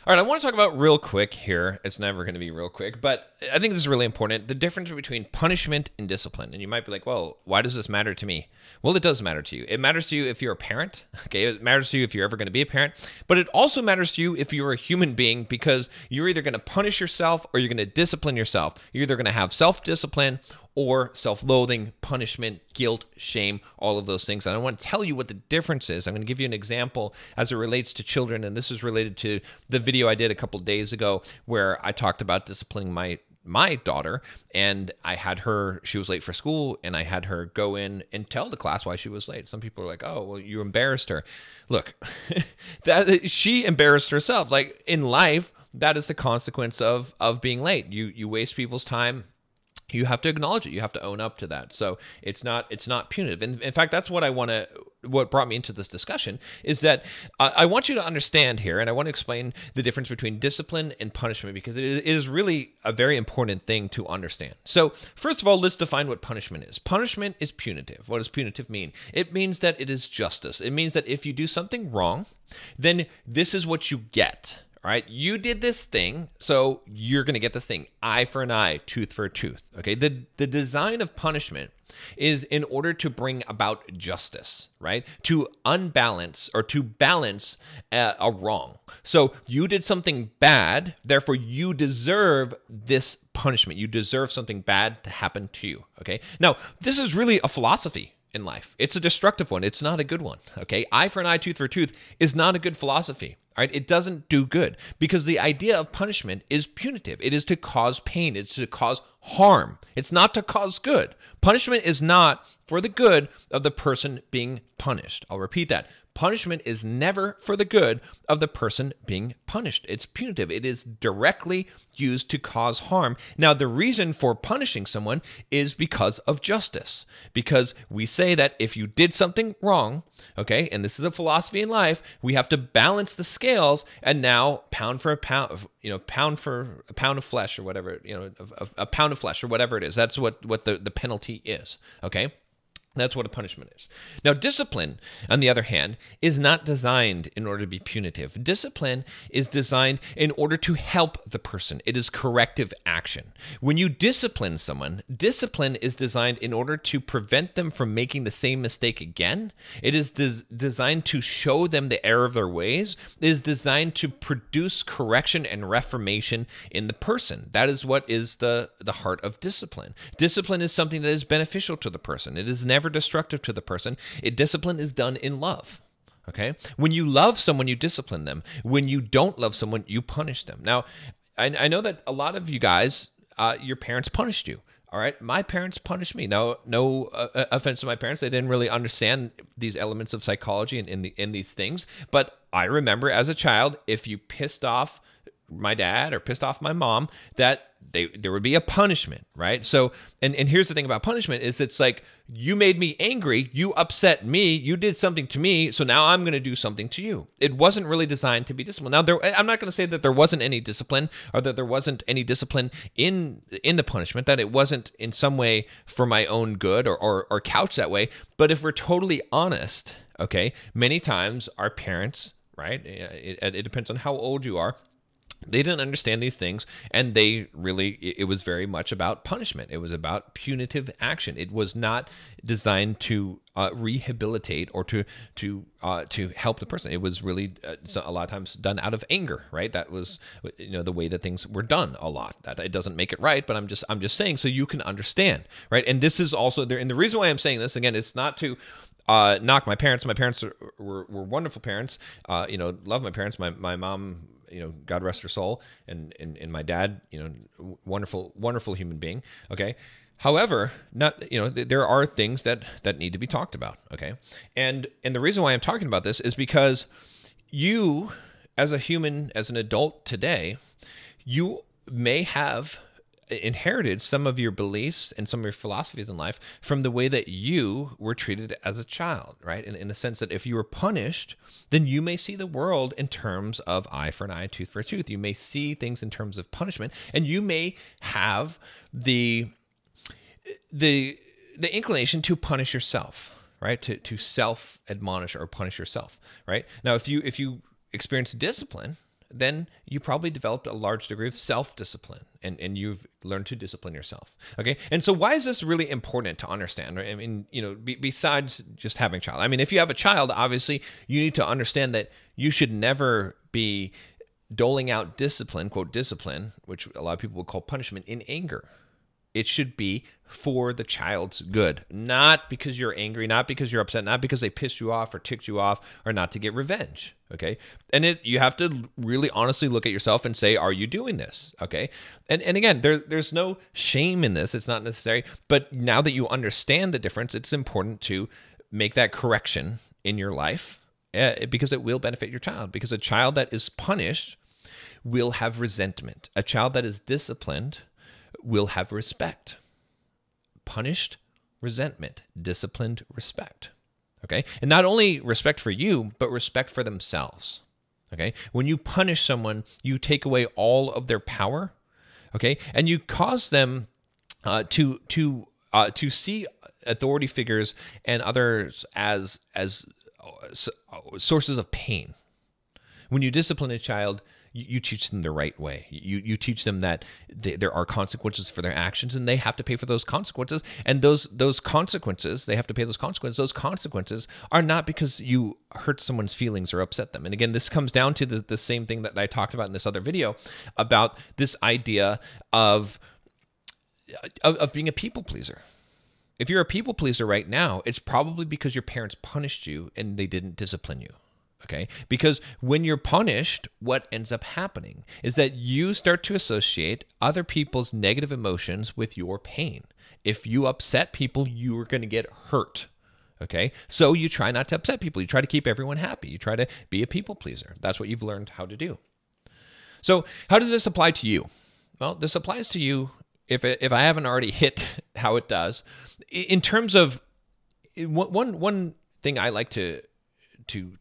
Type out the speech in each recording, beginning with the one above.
All right, I want to talk about real quick here. It's never going to be real quick, but I think this is really important. The difference between punishment and discipline. And you might be like, well, why does this matter to me? Well, it does matter to you. It matters to you if you're a parent. Okay, it matters to you if you're ever going to be a parent. But it also matters to you if you're a human being, because you're either going to punish yourself or you're going to discipline yourself. You're either going to have self-discipline or self-loathing, punishment, guilt, shame, all of those things. And I want to tell you what the difference is. I'm going to give you an example as it relates to children, and this is related to the video I did a couple days ago where I talked about disciplining my daughter, and I had her, she was late for school, and I had her go in and tell the class why she was late. Some people are like, oh, well, you embarrassed her. Look, she embarrassed herself. Like, in life, that is the consequence of being late. You waste people's time. You have to acknowledge it. You have to own up to that. So it's not punitive. And in fact, that's what brought me into this discussion is that I want you to understand here, and I want to explain the difference between discipline and punishment, because it is really a very important thing to understand. So first of all, let's define what punishment is. Punishment is punitive. What does punitive mean? It means that it is justice. It means that if you do something wrong, then this is what you get. All right, you did this thing, so you're going to get this thing. Eye for an eye, tooth for a tooth. Okay, the design of punishment is in order to bring about justice, right? To unbalance or to balance a wrong. So you did something bad, therefore you deserve this punishment. You deserve something bad to happen to you. Okay, now this is really a philosophy in life. It's a destructive one. It's not a good one. Okay, eye for an eye, tooth for a tooth is not a good philosophy. All right, it doesn't do good, because the idea of punishment is punitive. It is to cause pain. It's to cause harm. It's not to cause good. Punishment is not for the good of the person being punished. I'll repeat that. Punishment is never for the good of the person being punished. It's punitive. It is directly used to cause harm. Now, the reason for punishing someone is because of justice, because we say that if you did something wrong, okay, and this is a philosophy in life, we have to balance the scales, and now pound for a pound, pound for a pound of flesh, or whatever, a pound of flesh, or whatever it is. That's what the penalty is, okay? That's what a punishment is. Now, discipline, on the other hand, is not designed in order to be punitive. Discipline is designed in order to help the person. It is corrective action. When you discipline someone, discipline is designed in order to prevent them from making the same mistake again. It is designed to show them the error of their ways. It is designed to produce correction and reformation in the person. That is what is the heart of discipline. Discipline is something that is beneficial to the person. It is never destructive to the person. Discipline is done in love. Okay? When you love someone, you discipline them. When you don't love someone, you punish them. Now, I know that a lot of you guys, your parents punished you. All right? My parents punished me. Now, no offense to my parents. They didn't really understand these elements of psychology and in these things. But I remember as a child, if you pissed off my dad or pissed off my mom, that there would be a punishment, right? So, and here's the thing about punishment is it's like, you made me angry, you upset me, you did something to me, so now I'm going to do something to you. It wasn't really designed to be discipline. Now, I'm not going to say that there wasn't any discipline, or that there wasn't any discipline in the punishment, that it wasn't in some way for my own good or couched that way. But if we're totally honest, okay, many times our parents, right, it depends on how old you are, they didn't understand these things, and it was very much about punishment. It was about punitive action. It was not designed to rehabilitate or to help the person. It was really a lot of times done out of anger, right? That was the way that things were done a lot. That it doesn't make it right, but I'm just saying so you can understand, right? And this is also there. And the reason why I'm saying this again, it's not to knock my parents. My parents were wonderful parents. Love my parents. My mom, God rest her soul, and my dad, wonderful human being. Okay. However, there are things that need to be talked about. Okay. And the reason why I'm talking about this is because you, as a human, as an adult today, you may have inherited some of your beliefs and some of your philosophies in life from the way that you were treated as a child, right? In the sense that if you were punished, then you may see the world in terms of eye for an eye, tooth for a tooth. You may see things in terms of punishment, and you may have the inclination to punish yourself, right? To self-admonish or punish yourself, right? Now, if you experience discipline, then you probably developed a large degree of self-discipline and you've learned to discipline yourself. Okay. And so why is this really important to understand? I mean, besides just having a child, I mean, if you have a child, obviously you need to understand that you should never be doling out discipline, quote, discipline, which a lot of people would call punishment, in anger. It should be for the child's good, not because you're angry, not because you're upset, not because they pissed you off or ticked you off, or not to get revenge. Okay. And you have to really honestly look at yourself and say, are you doing this? Okay. And again, there's no shame in this. It's not necessary. But now that you understand the difference, it's important to make that correction in your life because it will benefit your child. Because a child that is punished will have resentment. A child that is disciplined will have respect. Punished, resentment. Disciplined, respect. Okay? And not only respect for you, but respect for themselves. Okay? When you punish someone, you take away all of their power. Okay? And you cause them to see authority figures and others as sources of pain. When you discipline a child, you teach them the right way. You teach them that there are consequences for their actions, and they have to pay for those consequences. And those consequences, they have to pay those consequences. Those consequences are not because you hurt someone's feelings or upset them. And again, this comes down to the same thing that I talked about in this other video about this idea of being a people pleaser. If you're a people pleaser right now, it's probably because your parents punished you and they didn't discipline you. Okay? Because when you're punished, what ends up happening is that you start to associate other people's negative emotions with your pain. If you upset people, you are going to get hurt. Okay? So you try not to upset people. You try to keep everyone happy. You try to be a people pleaser. That's what you've learned how to do. So how does this apply to you? Well, this applies to you if I haven't already hit how it does. In terms of one thing I like to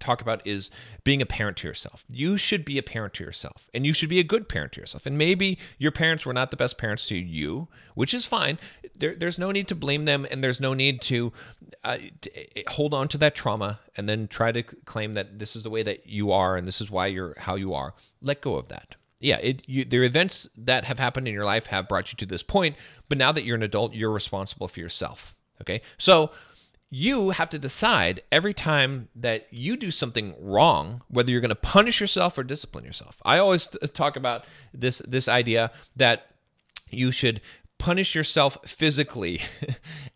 talk about is being a parent to yourself. You should be a parent to yourself, and you should be a good parent to yourself. And maybe your parents were not the best parents to you, which is fine. There's no need to blame them, and there's no need to hold on to that trauma and then try to claim that this is the way that you are and this is why you're how you are. Let go of that. Yeah, the events that have happened in your life have brought you to this point, but now that you're an adult, you're responsible for yourself. Okay, so you have to decide every time that you do something wrong, whether you're going to punish yourself or discipline yourself. I always talk about this idea that you should punish yourself physically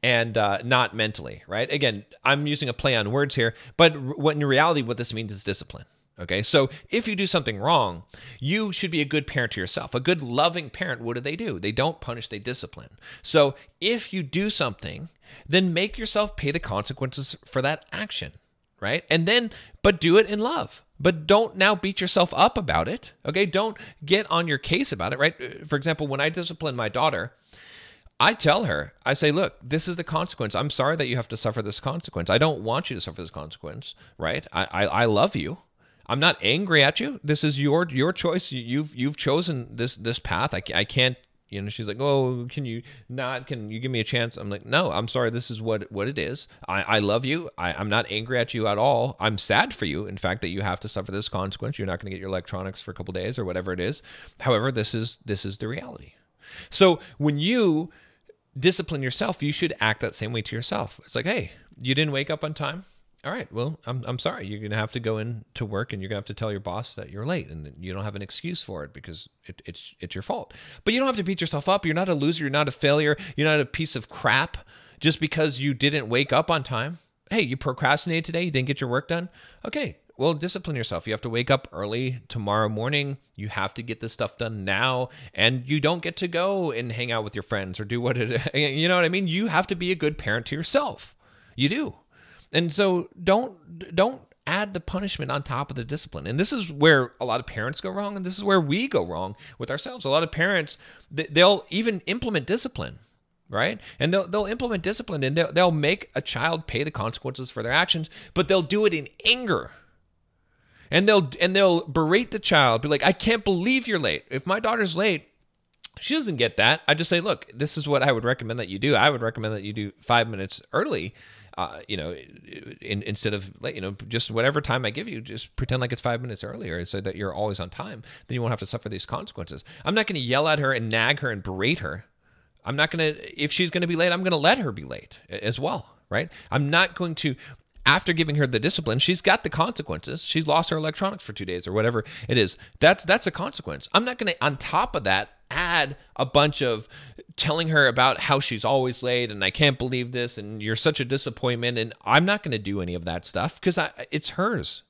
and not mentally, right? Again, I'm using a play on words here, but in reality, what this means is discipline. Okay, so if you do something wrong, you should be a good parent to yourself. A good loving parent, what do? They don't punish, they discipline. So if you do something, then make yourself pay the consequences for that action, right? And then, but do it in love. But don't now beat yourself up about it, okay? Don't get on your case about it, right? For example, when I discipline my daughter, I tell her, I say, look, this is the consequence. I'm sorry that you have to suffer this consequence. I don't want you to suffer this consequence, right? I love you. I'm not angry at you. This is your choice. You've chosen this path. I can't, she's like, oh, can you give me a chance? I'm like, no, I'm sorry. This is what it is. I love you. I'm not angry at you at all. I'm sad for you. In fact, that you have to suffer this consequence. You're not going to get your electronics for a couple days or whatever it is. However, this is the reality. So when you discipline yourself, you should act that same way to yourself. It's like, hey, you didn't wake up on time. All right, well, I'm sorry. You're going to have to go in to work and you're going to have to tell your boss that you're late and you don't have an excuse for it because it's your fault. But you don't have to beat yourself up. You're not a loser. You're not a failure. You're not a piece of crap just because you didn't wake up on time. Hey, you procrastinated today. You didn't get your work done. Okay, well, discipline yourself. You have to wake up early tomorrow morning. You have to get this stuff done now, and you don't get to go and hang out with your friends or do you know what I mean? You have to be a good parent to yourself. You do. And so don't add the punishment on top of the discipline. And this is where a lot of parents go wrong, and this is where we go wrong with ourselves. A lot of parents, they'll even implement discipline, right? And they'll implement discipline, and they'll make a child pay the consequences for their actions, but they'll do it in anger. And they'll berate the child, be like, I can't believe you're late. If my daughter's late, she doesn't get that. I just say, look, this is what I would recommend that you do. I would recommend that you do 5 minutes early. Instead of, just whatever time I give you, just pretend like it's 5 minutes earlier so that you're always on time. Then you won't have to suffer these consequences. I'm not going to yell at her and nag her and berate her. I'm not going to, if she's going to be late, I'm going to let her be late as well, right? I'm not going to, after giving her the discipline, she's got the consequences. She's lost her electronics for 2 days or whatever it is. That's a consequence. I'm not going to, on top of that, add a bunch of telling her about how she's always late and I can't believe this and you're such a disappointment. And I'm not going to do any of that stuff because it's hers.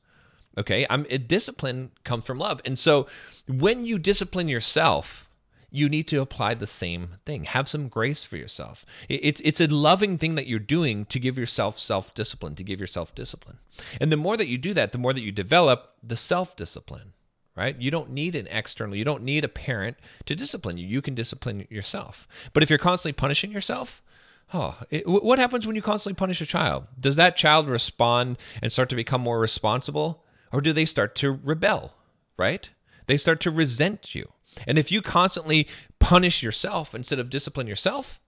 Okay. Discipline comes from love. And so when you discipline yourself, you need to apply the same thing. Have some grace for yourself. It's a loving thing that you're doing to give yourself self-discipline, to give yourself discipline. And the more that you do that, the more that you develop the self-discipline, right? You don't need an external, you don't need a parent to discipline you. You can discipline yourself. But if you're constantly punishing yourself, what happens when you constantly punish a child? Does that child respond and start to become more responsible? Or do they start to rebel, right? They start to resent you. And if you constantly punish yourself instead of discipline yourself,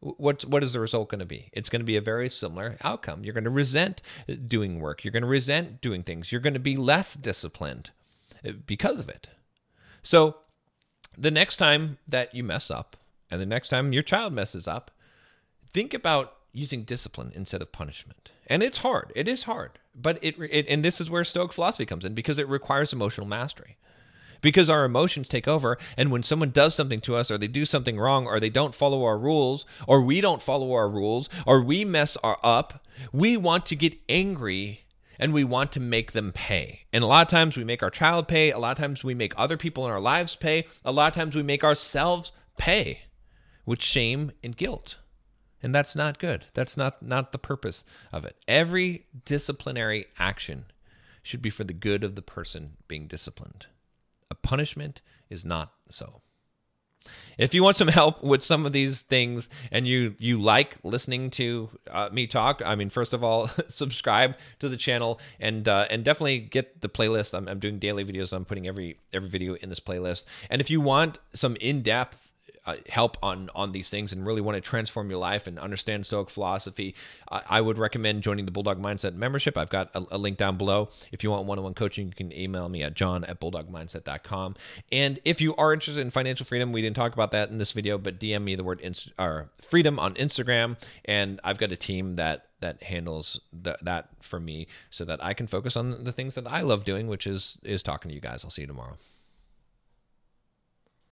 what is the result going to be? It's going to be a very similar outcome. You're going to resent doing work. You're going to resent doing things. You're going to be less disciplined because of it. So the next time that you mess up and the next time your child messes up, think about using discipline instead of punishment. And it's hard. It is hard. But and this is where Stoic philosophy comes in, because it requires emotional mastery. Because our emotions take over, and when someone does something to us, or they do something wrong, or they don't follow our rules, or we don't follow our rules, or we mess up, we want to get angry and we want to make them pay. And a lot of times we make our child pay. A lot of times we make other people in our lives pay. A lot of times we make ourselves pay with shame and guilt. And that's not good. That's not the purpose of it. Every disciplinary action should be for the good of the person being disciplined. A punishment is not so. If you want some help with some of these things and you like listening to me talk, first of all, subscribe to the channel and definitely get the playlist. I'm doing daily videos. I'm putting every video in this playlist. And if you want some in-depth help on these things and really want to transform your life and understand Stoic philosophy, I would recommend joining the Bulldog Mindset membership. I've got a link down below. If you want one-on-one coaching, you can email me at john@bulldogmindset.com. And if you are interested in financial freedom, we didn't talk about that in this video, but DM me the word freedom on Instagram, and I've got a team that handles that for me so that I can focus on the things that I love doing, which is talking to you guys. I'll see you tomorrow.